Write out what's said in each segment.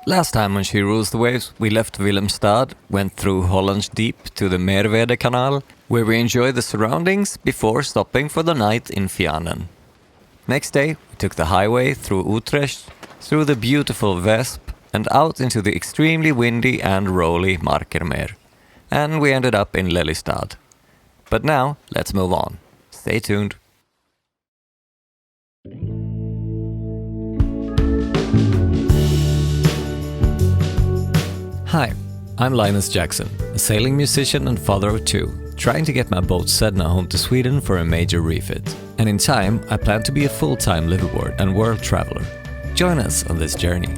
Last time on She Rules the Waves, we left Willemstad, went through Hollands Deep to the Merwede Canal, where we enjoyed the surroundings before stopping for the night in Vianen. Next day, we took the highway through Utrecht, through the beautiful Wesp, and out into the extremely windy and rolly Markermeer. And we ended up in Lelystad. But now, let's move on. Stay tuned. Hi, I'm Linus Jackson, a sailing musician and father of two, trying to get my boat Sedna home to Sweden for a major refit. And in time, I plan to be a full-time liveaboard and world traveler. Join us on this journey.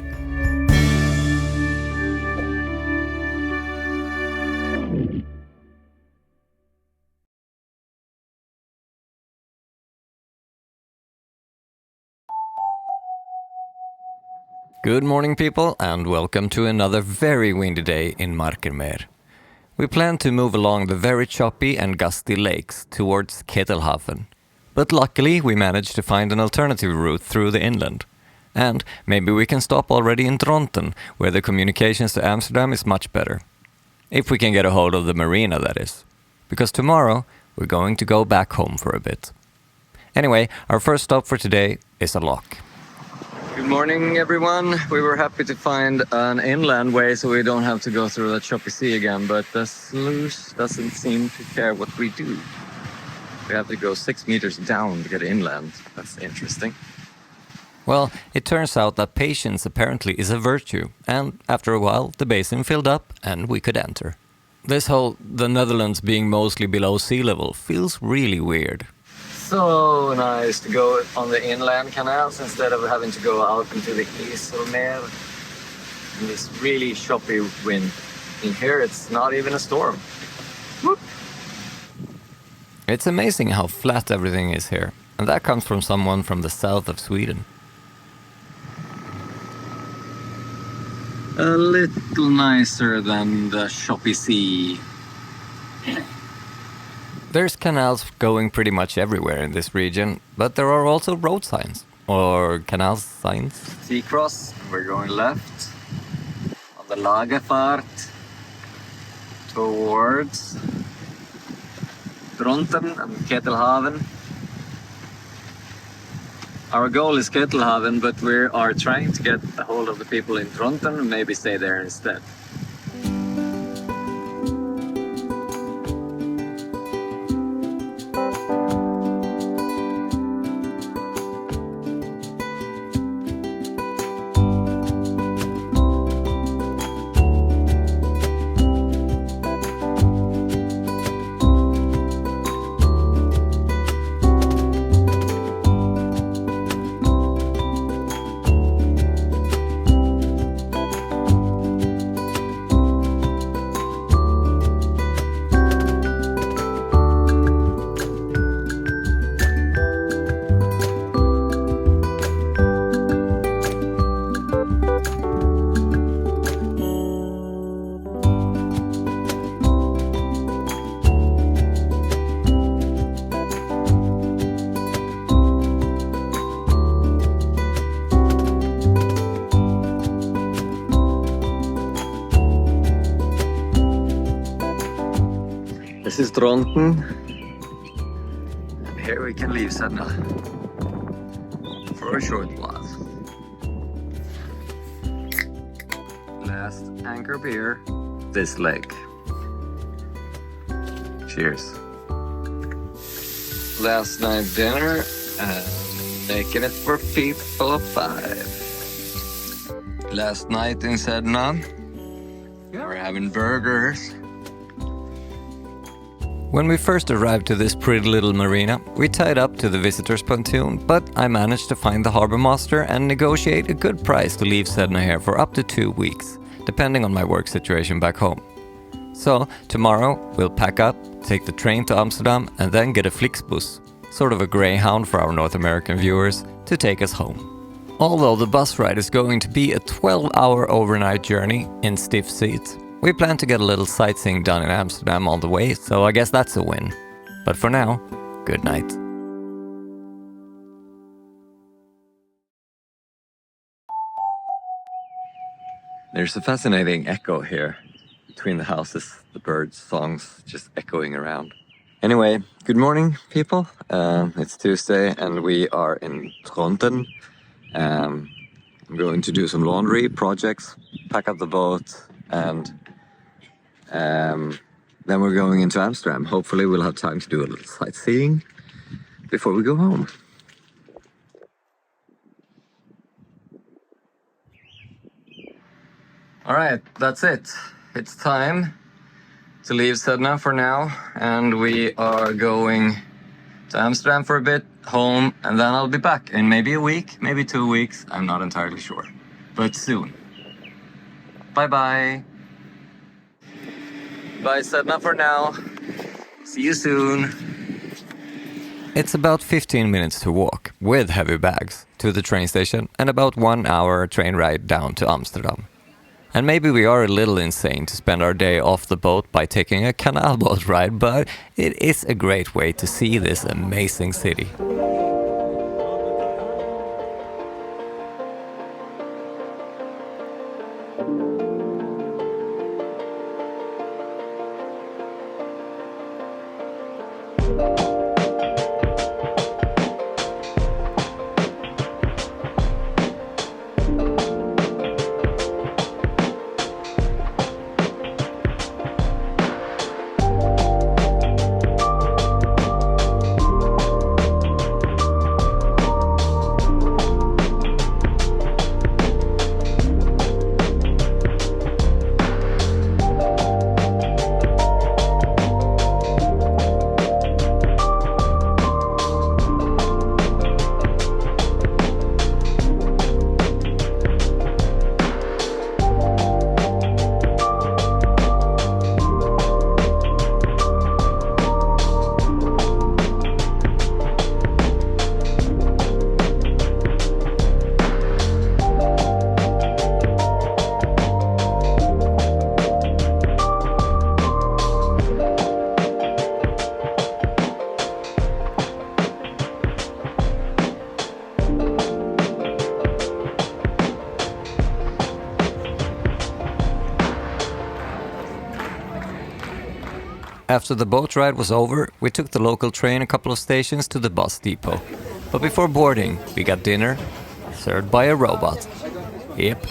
Good morning, people, and welcome to another very windy day in Markermeer. We plan to move along the very choppy and gusty lakes towards Ketelhaven. But luckily, we managed to find an alternative route through the inland. And maybe we can stop already in Dronten, where the communications to Amsterdam is much better. If we can get a hold of the marina, that is. Because tomorrow, we're going to go back home for a bit. Anyway, our first stop for today is a lock. Good morning, everyone. We were happy to find an inland way so we don't have to go through the choppy sea again, but the sluice doesn't seem to care what we do. We have to go 6 meters down to get inland. That's interesting. Well, it turns out that patience apparently is a virtue, and after a while the basin filled up and we could enter. This whole the Netherlands being mostly below sea level feels really weird. So nice to go on the inland canals instead of having to go out into the IJsselmeer in this really choppy wind. In here it's not even a storm. Whoop. It's amazing how flat everything is here, and that comes from someone from the south of Sweden. A little nicer than the choppy sea. There's canals going pretty much everywhere in this region, but there are also road signs, or canal signs. Sea-cross, we're going left on the Lagerfart towards Dronten and Ketelhaven. Our goal is Ketelhaven, but we are trying to get a hold of the people in Dronten and maybe stay there instead. This is Dronten, and here we can leave Sedna for a short while. Last anchor beer, this leg. Cheers. Last night dinner, and making it for people of 5. Last night in Sedna, we're having burgers. When we first arrived to this pretty little marina, we tied up to the visitors' pontoon, but I managed to find the harbour master and negotiate a good price to leave Sedna here for up to 2 weeks, depending on my work situation back home. So, tomorrow we'll pack up, take the train to Amsterdam and then get a Flixbus, sort of a greyhound for our North American viewers, to take us home. Although the bus ride is going to be a 12-hour overnight journey in stiff seats, we plan to get a little sightseeing done in Amsterdam on the way, so I guess that's a win. But for now, good night. There's a fascinating echo here between the houses, the birds' songs just echoing around. Anyway, good morning, people. It's Tuesday and we are in Trondheim. I'm going to do some laundry projects, pack up the boat, and then we're going into Amsterdam. Hopefully we'll have time to do a little sightseeing before we go home. All right, that's it. It's time to leave Sedna for now, and we are going to Amsterdam for a bit, home, and then I'll be back in maybe a week, maybe 2 weeks. I'm not entirely sure, but soon. Bye-bye. Bye, Sedna, for now. See you soon. It's about 15 minutes to walk, with heavy bags, to the train station, and about 1 hour train ride down to Amsterdam. And maybe we are a little insane to spend our day off the boat by taking a canal boat ride, but it is a great way to see this amazing city. After the boat ride was over, we took the local train a couple of stations to the bus depot. But before boarding, we got dinner, served by a robot. Yep.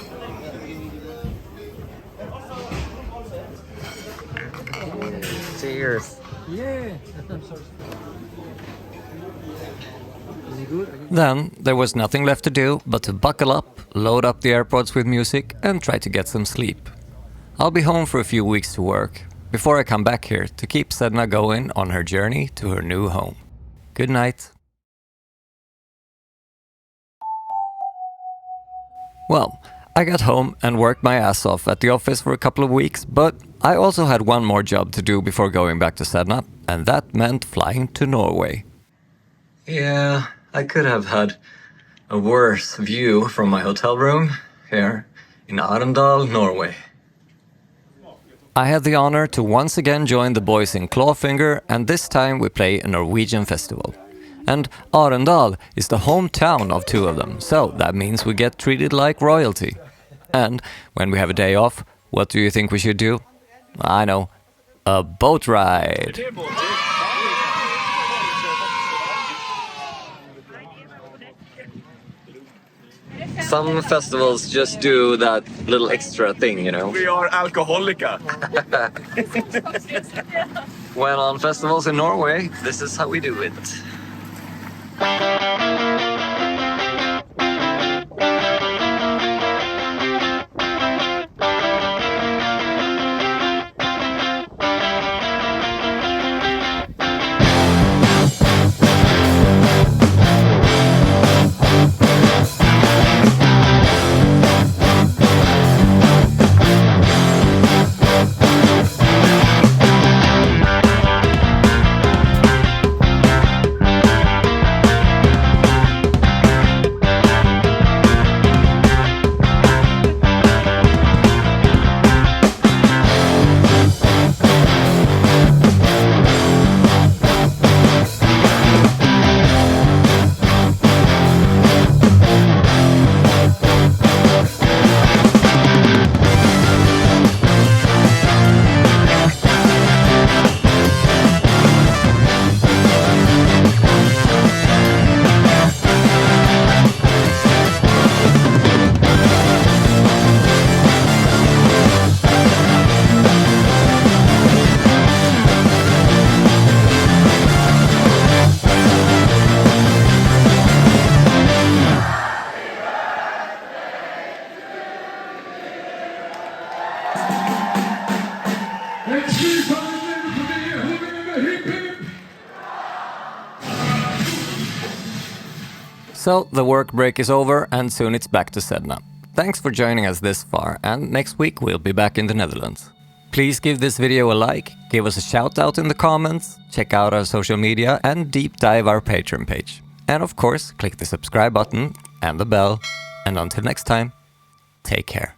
Cheers. Yeah. Then there was nothing left to do but to buckle up, load up the AirPods with music, and try to get some sleep. I'll be home for a few weeks to work, before I come back here to keep Sedna going on her journey to her new home. Good night. Well, I got home and worked my ass off at the office for a couple of weeks, but I also had one more job to do before going back to Sedna, and that meant flying to Norway. Yeah, I could have had a worse view from my hotel room here in Arendal, Norway. I had the honor to once again join the boys in Clawfinger, and this time we play a Norwegian festival. And Arendal is the hometown of two of them, so that means we get treated like royalty. And when we have a day off, what do you think we should do? I know, a boat ride. Some festivals just do that little extra thing, you know. We are alcoholica. When on festivals in Norway, this is how we do it. So the work break is over and soon it's back to Sedna. Thanks for joining us this far, and next week we'll be back in the Netherlands. Please give this video a like, give us a shout out in the comments, check out our social media and deep dive our Patreon page. And of course, click the subscribe button and the bell. And until next time, take care.